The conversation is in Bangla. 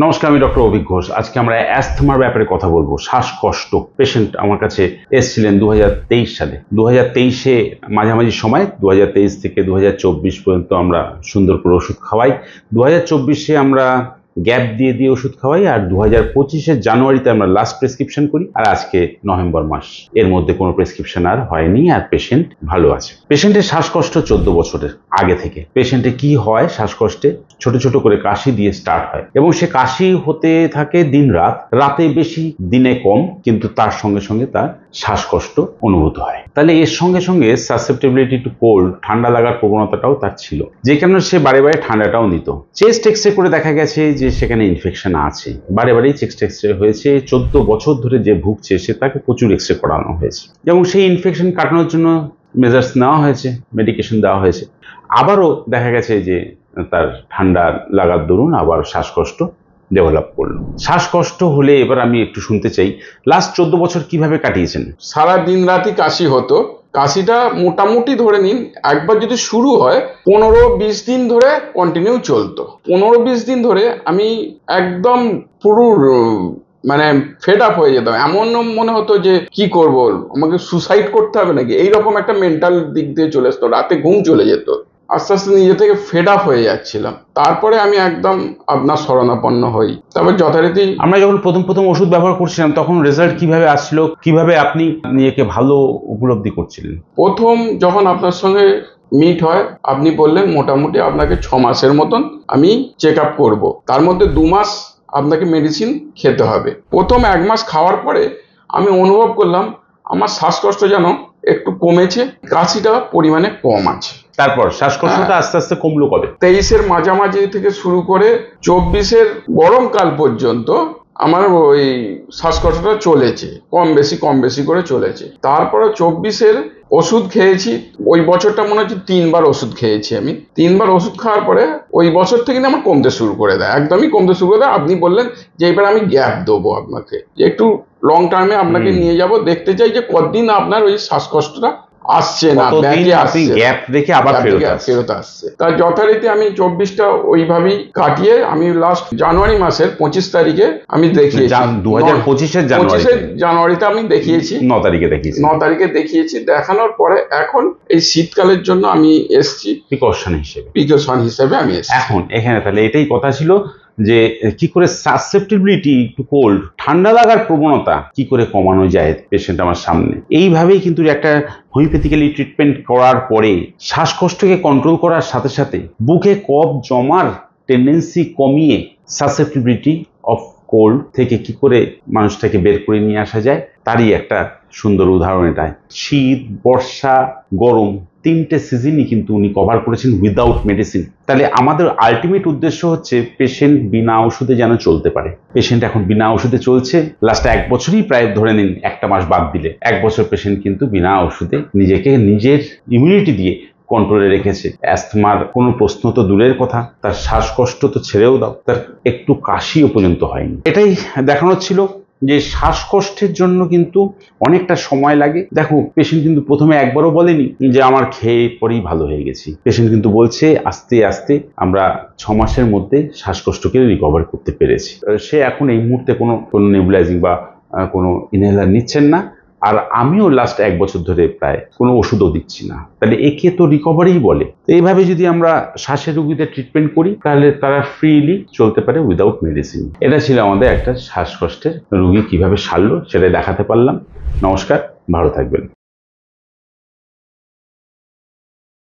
নমস্কার, আমি ডক্টর অভিক ঘোষ। আজকে আমরা অ্যাস্থমার ব্যাপারে কথা বলবো। শ্বাসকষ্ট পেশেন্ট আমার কাছে এসেছিলেন 2023 সালে। 2023-এ মাঝামাঝি সময় 2023 থেকে 2024 পর্যন্ত আমরা সুন্দর করে ওষুধ খাওয়াই। 2024-এ আমরা গ্যাপ দিয়ে দিয়ে ওষুধ খাওয়াই, আর 2025-এর জানুয়ারিতে আমরা লাস্ট প্রেসক্রিপশন করি, আর আজকে নভেম্বর মাস। এর মধ্যে কোনো প্রেসক্রিপশন আর হয়নি, আর পেশেন্ট ভালো আছে। পেশেন্টের শ্বাসকষ্ট 14 বছরের আগে থেকে। পেশেন্টে কি হয় শ্বাসকষ্টে? ছোট ছোট করে কাশি দিয়ে স্টার্ট হয় এবং সে কাশি হতে থাকে দিন রাত, রাতে বেশি দিনে কম, কিন্তু তার সঙ্গে সঙ্গে তার শ্বাসকষ্ট অনুভূত হয়। তাহলে এর সঙ্গে সঙ্গে সাসেপ্টেবিলিটি টু কোল্ড, ঠান্ডা লাগার প্রবণতাটাও তার ছিল, যে কারণে সে বারে বারে ঠান্ডাটাও নিত। চেস্ট এক্সরে করে দেখা গেছে যে সেখানে ইনফেকশন আছে। বারে বারেই চেস্ট এক্সরে হয়েছে। 14 বছর ধরে যে ভুগছে সে, তাকে প্রচুর এক্সরে করানো হয়েছে এবং সেই ইনফেকশন কাটানোর জন্য মেজার্স নেওয়া হয়েছে, মেডিকেশন দেওয়া হয়েছে। আবারও দেখা গেছে যে তার ঠান্ডা লাগার দরুন আবার শ্বাসকষ্ট ডেভেলপ করলো। শ্বাসকষ্ট হলে এবার আমি একটু শুনতে চাই, লাস্ট 14 বছর কিভাবে কাটিয়েছেন? সারা দিন রাতই কাশি হতো। কাশিটা মোটামুটি ধরে নিন একবার যদি শুরু হয় 15-20 দিন ধরে কন্টিনিউ চলতো। 15-20 দিন ধরে আমি একদম পুরো মানে ফেড আপ হয়ে যেতাম। এমন মনে হতো যে কি করব, আমাকে সুসাইড করতে হবে নাকি, এইরকম একটা মেন্টাল দিক দিয়ে চলে আসতো। রাতে ঘুম চলে যেত। আস্তে আস্তে নিজে থেকে ফেড আপ হয়ে যাচ্ছিলাম। তারপরে আমি একদম আপনার শরণাপন্ন হই। তারপর যথারীতি আমরা যখন প্রথম ওষুধ ব্যবহার করছিলাম তখন রেজাল্ট কিভাবে আসছিল, কিভাবে আপনি নিজেকে ভালো উপলব্ধি করছিলেন? প্রথম যখন আপনার সঙ্গে মিট হয়, আপনি বললেন মোটামুটি আপনাকে 6 মাসের মতন আমি চেক আপ করবো। তার মধ্যে 2 মাস আপনাকে মেডিসিন খেতে হবে। প্রথম 1 মাস খাওয়ার পরে আমি অনুভব করলাম আমার শ্বাসকষ্ট যেন একটু কমেছে, কাশিটা পরিমাণে কম আছে। তারপর শ্বাসকষ্টটা আস্তে আস্তে কমলো কবে? 23-এর মাঝামাঝি থেকে শুরু করে 24-এর গরমকাল পর্যন্ত আমার ওই শ্বাসকষ্টটা চলেছে, কম বেশি করে চলেছে। তারপরে 24-এর ওষুধ খেয়েছি। ওই বছরটা মনে হচ্ছে 3 বার ওষুধ খেয়েছি আমি। 3 বার ওষুধ খাওয়ার পরে ওই বছর থেকে আমার কমতে শুরু করে দেয়, একদমই কমতে শুরু করে দেয়। আপনি বললেন যে এবার আমি গ্যাপ দেবো আপনাকে, যে একটু লং টার্মে আপনাকে নিয়ে যাব, দেখতে চাই যে কতদিন আপনার ওই শ্বাসকষ্টটা আসছে না, গ্যাপ রেখে আবার ফেরত আসছে। তার যথারীতি আমি 24টা ওইভাবেই কাটিয়ে আমি লাস্ট জানুয়ারি মাসের 25 তারিখে আমি দেখিয়েছি। 2025-এর জানুয়ারিতে আমি দেখিয়েছি। 9 তারিখে দেখিয়েছি। দেখানোর পরে এখন এই শীতকালের জন্য আমি এসছি প্রিকশন হিসেবে আমি এসছি। এখন এখানে তাহলে এটাই কথা ছিল যে কি করে সাসেপ্টেবিলিটি টু কোল্ড, ঠান্ডা লাগার প্রবণতা কি করে কমানো যায় পেশেন্ট আমার সামনে। এইভাবেই কিন্তু একটা হোমিওপ্যাথিক্যালি ট্রিটমেন্ট করার পরে শ্বাসকষ্টকে কন্ট্রোল করার সাথে সাথে বুকে কফ জমার টেন্ডেন্সি কমিয়ে সাসেপ্টেবিলিটি অফ কোল্ড থেকে কি করে মানুষটাকে বের করে নিয়ে আসা যায়, তারই একটা সুন্দর উদাহরণ এটা। শীত, বর্ষা, গরম, 3টে সিজনই কিন্তু উনি কভার করেছেন উইদাউট মেডিসিন। তাহলে আমাদের আলটিমেট উদ্দেশ্য হচ্ছে পেশেন্ট বিনা ওষুধে যেন চলতে পারে। পেশেন্ট এখন বিনা ওষুধে চলছে। লাস্ট 1 বছরই প্রায় ধরে নিন, একটা মাস বাদ দিলে 1 বছর পেশেন্ট কিন্তু বিনা ওষুধে নিজেকে নিজের ইমিউনিটি দিয়ে কন্ট্রোলে রেখেছে। অ্যাস্থমার কোনো প্রশ্ন তো দূরের কথা, তার শ্বাসকষ্ট তো ছেড়েও দাও, তার একটু কাশিও পর্যন্ত হয়নি। এটাই দেখানোর ছিল যে শ্বাসকষ্টের জন্য কিন্তু অনেকটা সময় লাগে। দেখো, পেশেন্ট কিন্তু প্রথমে একবারও বলেনি যে আমার খেয়ে পরেই ভালো হয়ে গেছি। পেশেন্ট কিন্তু বলছে আস্তে আস্তে আমরা 6 মাসের মধ্যে শ্বাসকষ্টকে রিকভার করতে পেরেছি। সে এখন এই মুহূর্তে কোনো নেবুলাইজিং বা কোনো ইনহেলার নিচ্ছেন না, আর আমিও লাস্ট 1 বছর ধরে প্রায় কোনো ওষুধও দিচ্ছি না। তাহলে একে তো রিকভারি বলে। এইভাবে যদি আমরা শ্বাসের রোগীদের ট্রিটমেন্ট করি তাহলে তারা ফ্রিলি চলতে পারে উইদাউট মেডিসিন। এটা ছিল আমাদের একটা শ্বাসকষ্টের রোগী কিভাবে সারলো সেটাই দেখাতে পারলাম। নমস্কার, ভালো থাকবেন।